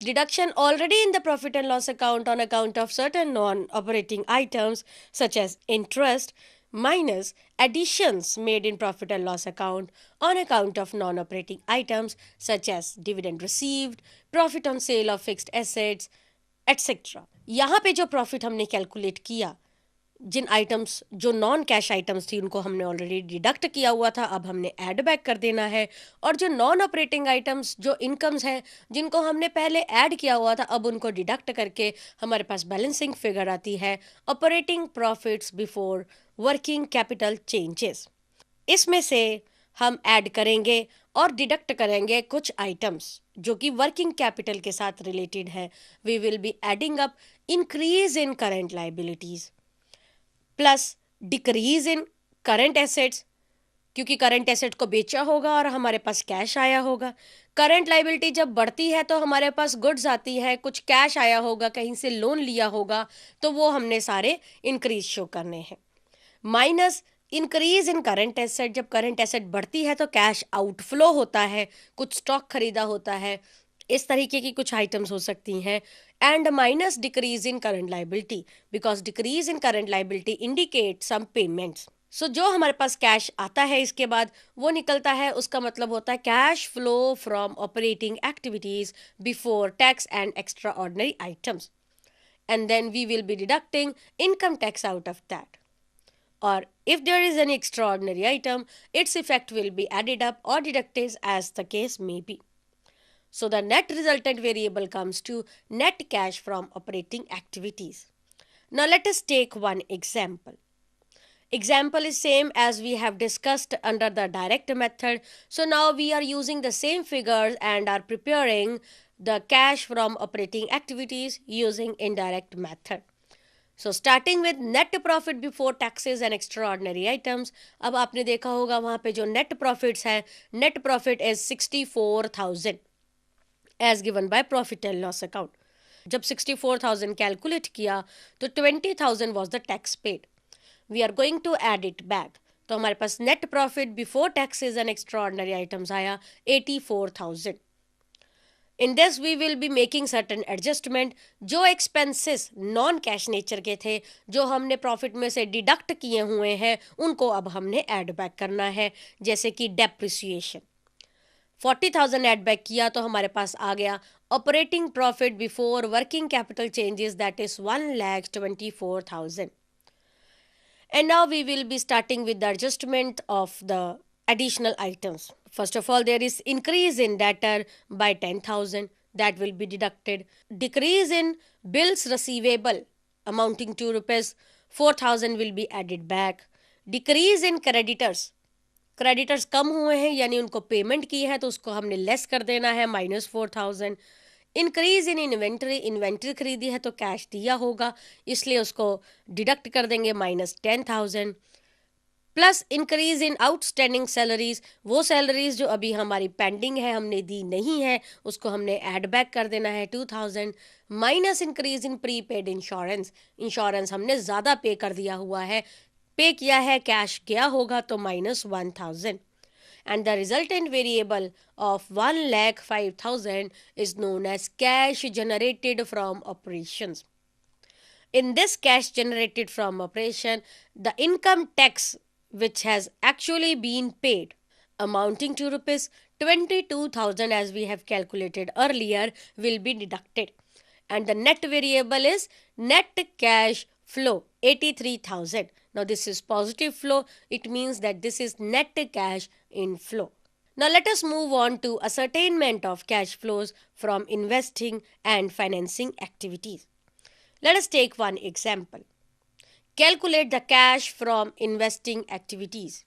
deduction already in the profit and loss account on account of certain non-operating items such as interest minus additions made in profit and loss account on account of non-operating items such as dividend received, profit on sale of fixed assets, etc. यहाँ पे जो profit हमने calculate किया, जिन items जो non cash items थी उनको हमने already deduct किया हुआ था, अब हमने ऐड बैक कर देना है। और जो नॉन ऑपरेटिंग आइटम्स जो इनकम्स हैं जिनको हमने पहले ऐड किया हुआ था, अब उनको डिडक्ट करके हमारे पास बैलेंसिंग फिगर आती है operating profits before working capital changes. इसमें से हम ऐड करेंगे और डिडक्ट करेंगे कुछ आइटम्स जो कि वर्किंग कैपिटल के साथ रिलेटेड है। We will be adding up increase in current liabilities plus decrease in current assets, क्योंकि करंट एसेट को बेचा होगा और हमारे पास कैश आया होगा। करंट लाइबिलिटी जब बढ़ती है तो हमारे पास गुड्स आती है, कुछ कैश आया होगा, कहीं से लोन लिया होगा, तो वो हमने सारे इंक्रीज शो करने हैं। Minus increase in current asset, जब करंट एसेट बढ़ती है तो कैश आउटफ्लो होता है, कुछ स्टॉक खरीदा होता है, इस तरीके की कुछ आइटम्स हो सकती हैं। And minus decrease in current liability, because decrease in current liability indicate some payments. So जो हमारे पास कैश आता है इसके बाद वो निकलता है, उसका मतलब होता है cash flow from operating activities before tax and extra ordinary items, and then we will be deducting income tax out of that. Or if there is any extraordinary item, its effect will be added up or deducted as the case may be. So the net resultant variable comes to net cash from operating activities. Now let us take one example. Example is same as we have discussed under the direct method. So now we are using the same figures and are preparing the cash from operating activities using indirect method. So starting with net profit before taxes and extraordinary items. अब आपने देखा होगा वहाँ पे जो net profits है, net profit is 64,000 as given by profit and loss account. जब 64,000 calculate किया तो 20,000 was the tax paid. We are going to add it back. तो हमारे पास net profit before taxes and extraordinary items आया 84,000. In this we will be making certain adjustment. जो expenses non cash nature के थे, जो हमने प्रॉफिट में से डिडक्ट किए हुए हैं, उनको अब हमने ऐड बैक करना है। जैसे कि डेप्रिसिएशन 40,000 ऐड बैक किया तो हमारे पास आ गया operating profit before working capital changes, that is 1,24,000. And now we will be starting with the adjustment of the additional items. First of all, there is increase in debtor by 10,000, that will be deducted. Decrease in bills receivable amounting to rupees 4,000 will be added back. Decrease in creditors, creditors कम हुए हैं यानी उनको payment की है तो उसको हमने लेस कर देना है, -4,000. इंक्रीज इन इन्वेंट्री, इन्वेंट्री खरीदी है तो कैश दिया होगा इसलिए उसको डिडक्ट कर देंगे, -10,000. Plus increase in outstanding salaries, वो सैलरीज जो अभी हमारी पेंडिंग है, हमने दी नहीं है, उसको हमने ऐड बैक कर देना है 2,000. Minus increase in prepaid insurance, insurance हमने ज़्यादा पे कर दिया हुआ है, पे किया है, कैश गया होगा तो -1,000. And the resultant variable of 1,05,000 is known as cash generated from operations. In this cash generated from operation, the income tax which has actually been paid amounting to rupees 22,000 as we have calculated earlier will be deducted, and the net variable is net cash flow 83,000. Now this is positive flow, it means that this is net cash inflow. Now let us move on to ascertainment of cash flows from investing and financing activities. Let us take one example. Calculate the cash from investing activities.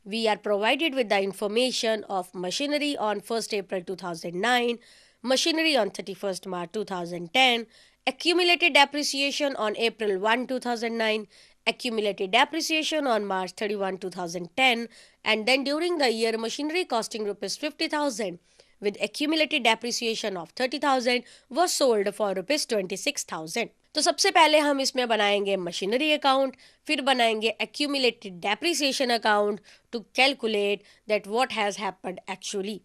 We are provided with the information of machinery on 1st April 2009, machinery on 31st March 2010, accumulated depreciation on April 1, 2009, accumulated depreciation on March 31, 2010, and then during the year machinery costing rupees 50,000 with accumulated depreciation of 30,000 was sold for rupees 26,000. तो सबसे पहले हम इसमें बनाएंगे machinery account, फिर बनाएंगे accumulated depreciation account to calculate that what has happened actually.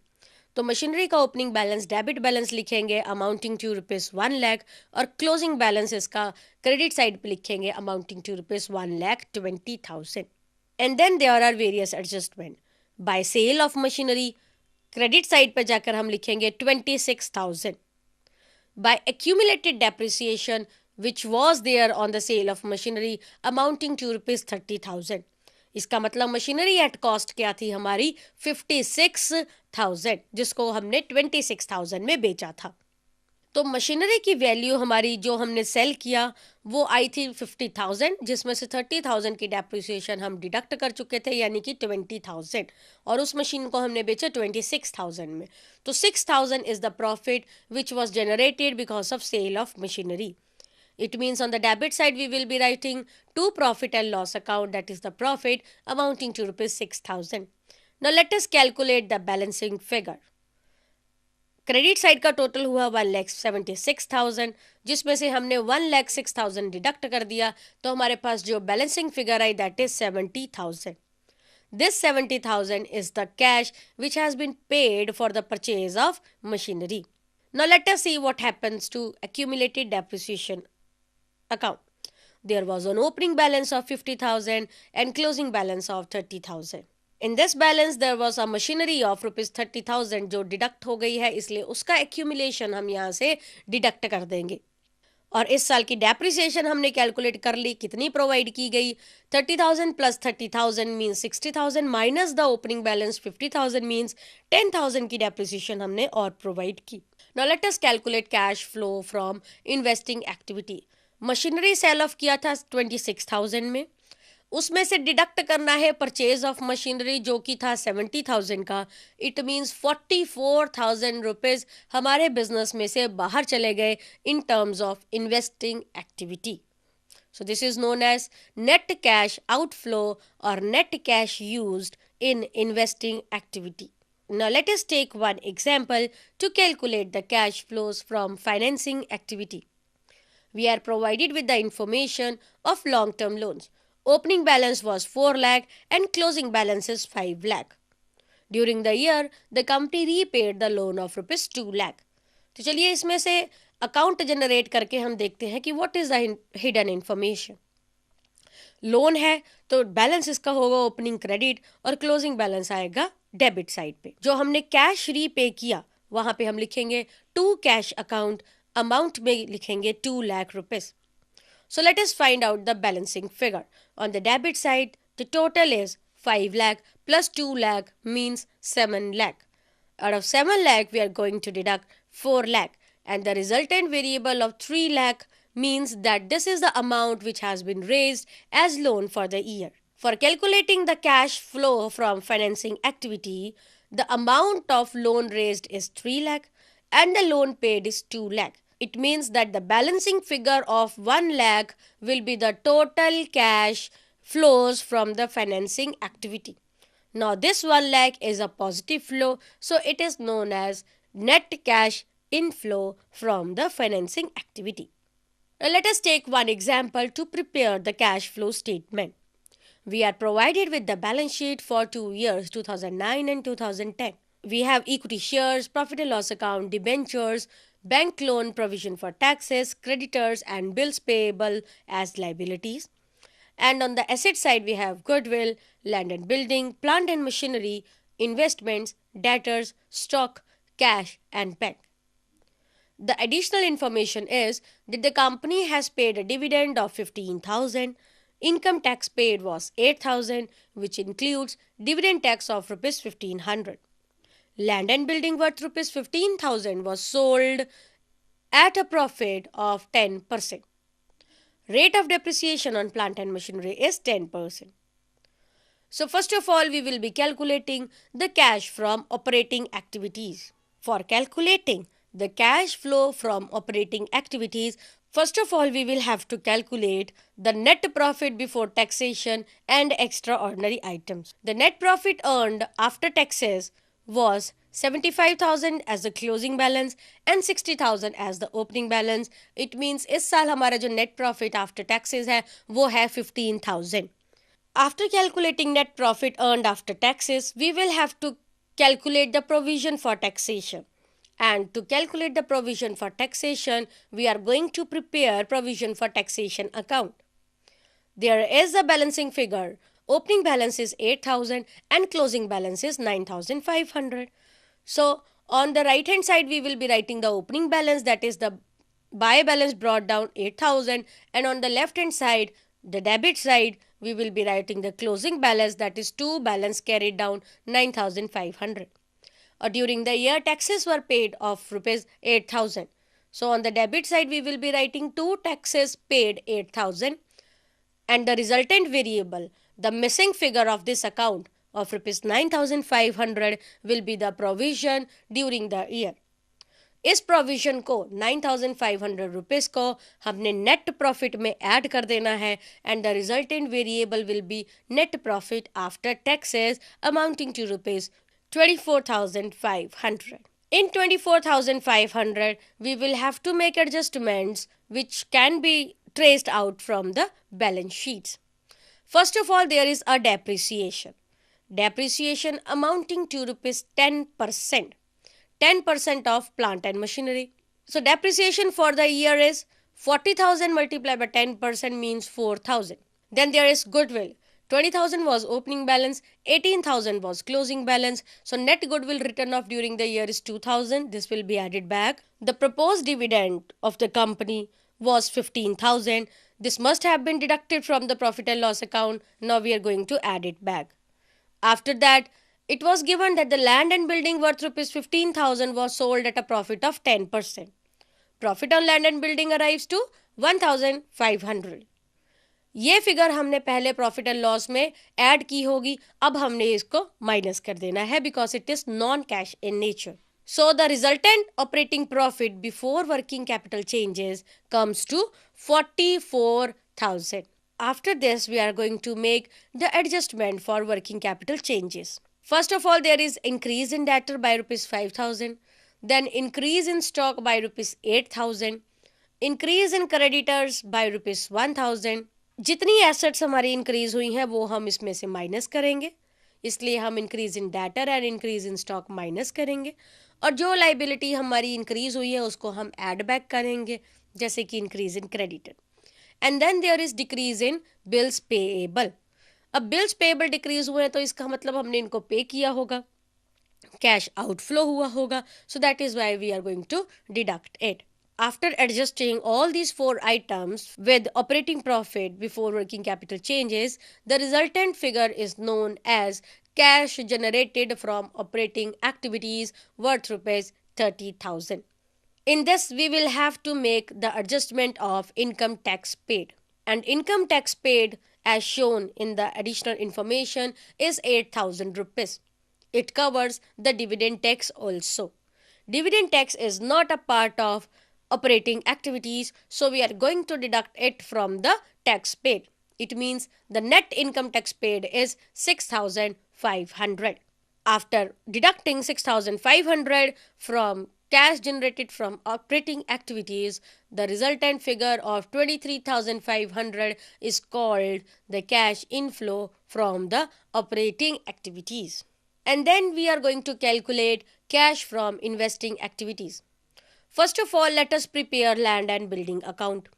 तो machinery का ओपनिंग बैलेंस डेबिट बैलेंस लिखेंगे अमाउंटिंग टू ₹1,00,000 और क्लोजिंग बैलेंस इसका क्रेडिट साइड पे लिखेंगे amounting to ₹1,20,000. And then there are various adjustment. By sale of machinery credit side पे जाकर हम लिखेंगे 26,000. By accumulated depreciation which was there on the sale of machinery amounting to ₹30,000. इसका मतलब machinery at cost क्या थी हमारी 56,000 जिसको हमने 26,000 में बेचा था. तो मशीनरी की वैल्यू हमारी जो हमने सेल किया वो आई थी 50,000 जिसमें से 30,000 की डेप्रिसिएशन हम डिडक्ट कर चुके थे यानी कि 20,000 और उस मशीन को हमने बेचा 26,000 में. तो 6,000 is the profit which was generated because of sale of machinery. It means on the debit side we will be writing to profit and loss account, that is the profit amounting to ₹6,000. Now let us calculate the balancing figure. Credit side का total हुआ 1,76,000 जिसमें से हमने 1,06,000 deduct कर दिया तो हमारे पास जो balancing figure I that is 70,000. This 70,000 is the cash which has been paid for the purchase of machinery. Now let us see what happens to accumulated depreciation account. There was an opening balance of 50,000 and closing balance of 30,000. In this balance there was a machinery of ₹30,000 जो deduct हो गई है इसलिए उसका accumulation हम यहाँ से deduct कर देंगे. और इस साल की डेप्रिसिएशन हमने कैलकुलेट कर ली कितनी प्रोवाइड की गई 30,000 plus 30,000 means 60,000 minus the opening balance 50,000 means 10,000 की डेप्रिसिएशन हमने और प्रोवाइड की. Now let us calculate cash flow from investing activity. Machinery sale off किया था 26,000 में उसमें से डिडक्ट करना है परचेज ऑफ मशीनरी जो कि था 70,000 का. इट मीन्स 44,000 रुपीज़ हमारे बिजनेस में से बाहर चले गए in terms of investing activity. So this is known as net cash outflow और net cash used in investing activity. Now let us take one example to calculate the cash flows from financing activity. We are provided with the information of long-term loans. Opening balance was 4 lakh and closing balance is 5 lakh. During the year, the company repaid the loan of ₹2 lakh. तो चलिए इसमें से account generate करके हम देखते हैं कि what is the hidden information. Loan है तो बैलेंस इसका होगा ओपनिंग क्रेडिट और क्लोजिंग बैलेंस आएगा डेबिट साइड पे. जो हमने कैश रीपे किया वहां पे हम लिखेंगे टू कैश अकाउंट, अमाउंट में लिखेंगे 2 lakh rupees. So let us find out the balancing figure. On the debit side, the total is 5 lakh plus 2 lakh means 7 lakh. Out of 7 lakh, we are going to deduct 4 lakh and the resultant variable of 3 lakh means that this is the amount which has been raised as loan for the year. For calculating the cash flow from financing activity, the amount of loan raised is 3 lakh and the loan paid is 2 lakh. It means that the balancing figure of 1 lakh will be the total cash flows from the financing activity. Now this 1 lakh is a positive flow, so it is known as net cash inflow from the financing activity. Now let us take one example to prepare the cash flow statement. We are provided with the balance sheet for 2 years, 2009 and 2010. We have equity shares, profit and loss account, debentures, bank loan, provision for taxes, creditors and bills payable as liabilities. And on the asset side we have goodwill, land and building, plant and machinery, investments, debtors, stock, cash and bank. The additional information is that the company has paid a dividend of 15,000. Income tax paid was 8,000 which includes dividend tax of ₹1,500. Land and building worth ₹15,000 was sold at a profit of 10%. Rate of depreciation on plant and machinery is 10%. So first of all, we will be calculating the cash from operating activities. For calculating the cash flow from operating activities, first of all, we will have to calculate the net profit before taxation and extraordinary items. The net profit earned after taxes was 75,000 as the closing balance and 60,000 as the opening balance. It means इस साल हमारा जो net profit after taxes है वो है 15,000. After calculating net profit earned after taxes, we will have to calculate the provision for taxation. And to calculate the provision for taxation, we are going to prepare provision for taxation account. There is a balancing figure. Opening balance is 8,000 and closing balance is 9,500. So on the right hand side, we will be writing the opening balance, that is the buy balance brought down 8,000, and on the left hand side, the debit side, we will be writing the closing balance, that is to balance carried down 9,500. During the year, taxes were paid of rupees 8,000. So on the debit side, we will be writing two taxes paid 8,000, and the resultant variable, the missing figure of this account of rupees 9,500, will be the provision during the year. इस provision को 9,500 rupees को हमने net profit में add कर देना है, and the resultant variable will be net profit after taxes amounting to rupees 24,500. In 24,500, we will have to make adjustments which can be traced out from the balance sheets. First of all, there is a depreciation. Depreciation amounting to rupees 10%. 10% of plant and machinery. So depreciation for the year is 40,000 multiplied by 10% means 4,000. Then there is goodwill. 20,000 was opening balance, 18,000 was closing balance. So net goodwill written off during the year is 2,000. This will be added back. The proposed dividend of the company was 15,000. This must have been deducted from the profit and loss account. Now we are going to add it back. After that, it was given that the land and building worth rupees 15,000 was sold at a profit of 10%. Profit on land and building arrives to 1,500. ये figure हमने पहले profit and loss में add की होगी, अब हमने इसको minus कर देना है because it is non cash in nature. So the resultant operating profit before working capital changes comes to 44,000. After this, we are going to make the adjustment for working capital changes. First of all, there is increase in debtor by rupees 5,000, then increase in stock by rupees 8,000, increase in creditors by rupees 1,000. जितनी assets हमारी increase हुई हैं वो हम इसमें से minus करेंगे, इसलिए हम increase in debtor and increase in stock minus करेंगे, और जो लाइबिलिटी हमारी इंक्रीज हुई है उसको हम ऐड बैक करेंगे, जैसे कि increase in creditor. And then there is decrease in bills payable. अब बिल्स पेएबल डिक्रीज हुए हैं तो इसका मतलब हमने इनको पे किया होगा, कैश आउटफ्लो हुआ होगा, so that is why we are going to deduct it. After adjusting all these four items with operating profit before working capital changes, the resultant figure is known as cash generated from operating activities worth rupees 30,000. In this, we will have to make the adjustment of income tax paid. And income tax paid, as shown in the additional information, is 8,000 rupees. It covers the dividend tax also. Dividend tax is not a part of operating activities, so we are going to deduct it from the tax paid. It means the net income tax paid is 6,500. After deducting 6,500 from cash generated from operating activities, the resultant figure of 23,500 is called the cash inflow from the operating activities. And then we are going to calculate cash from investing activities. First of all, let us prepare land and building account.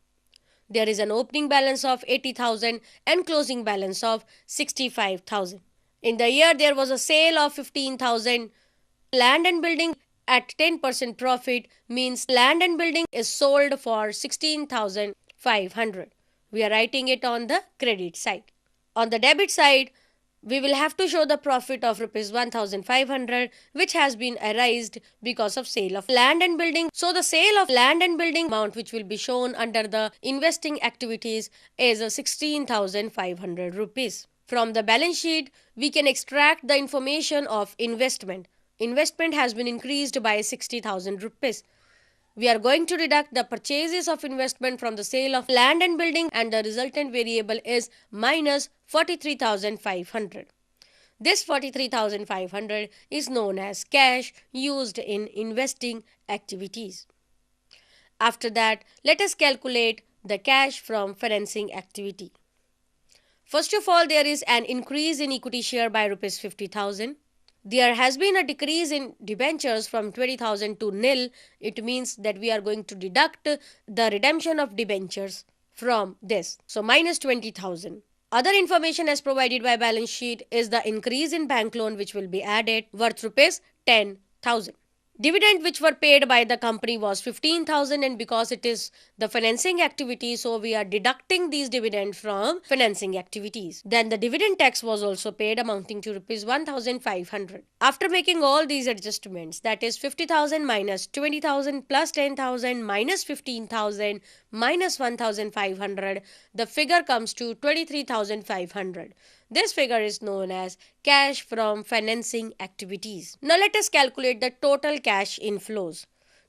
There is an opening balance of 80,000 and closing balance of 65,000. In the year, there was a sale of 15,000. Land and building at 10% profit means land and building is sold for 16,500. We are writing it on the credit side. On the debit side, we will have to show the profit of rupees 1,500 which has been arised because of sale of land and building. So the sale of land and building amount which will be shown under the investing activities is 16,500 rupees. From the balance sheet, we can extract the information of investment. Investment has been increased by 60,000 rupees. We are going to deduct the purchases of investment from the sale of land and building, and the resultant variable is minus 43,500. This 43,500 is known as cash used in investing activities. After that, let us calculate the cash from financing activity. First of all, there is an increase in equity share by rupees 50,000. there has been a decrease in debentures from 20,000 to nil. It means that we are going to deduct the redemption of debentures from this. So minus 20,000. Other information as provided by balance sheet is the increase in bank loan which will be added worth rupees 10,000. Dividend which were paid by the company was 15,000, and because it is the financing activity, so we are deducting these dividend from financing activities. Then the dividend tax was also paid amounting to rupees 1,500. After making all these adjustments, that is 50,000 minus 20,000 plus 10,000 minus 15,000 minus 1,500, the figure comes to 23,500. This figure is known as cash from financing activities. Now let us calculate the total cash inflows.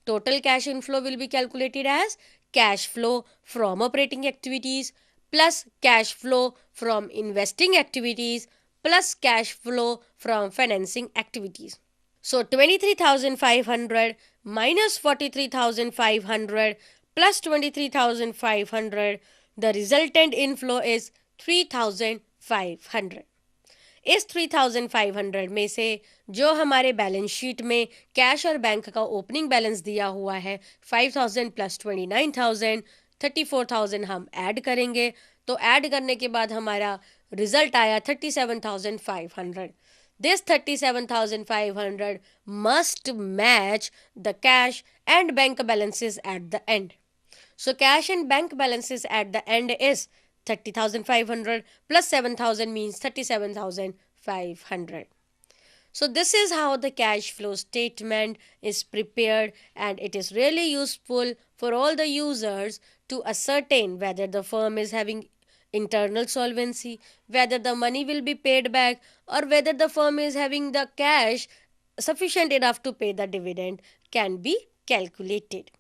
Total cash inflow will be calculated as cash flow from operating activities plus cash flow from investing activities plus cash flow from financing activities. So 23,500 minus 43,500 plus 23,500, the resultant inflow is 3,500. इस 3,500 में से जो हमारे balance sheet में cash और bank का opening balance दिया हुआ है 5,000 प्लस 29,000, 34,000 हम ऐड करेंगे. तो ऐड करने के बाद हमारा रिजल्ट आया 37,500. This 37,500 must match the cash and bank balances at the end. So cash and bank balances at the end is 30,500 plus 7,000 means 37,500. So this is how the cash flow statement is prepared, and it is really useful for all the users to ascertain whether the firm is having internal solvency, whether the money will be paid back, or whether the firm is having the cash sufficient enough to pay the dividend can be calculated.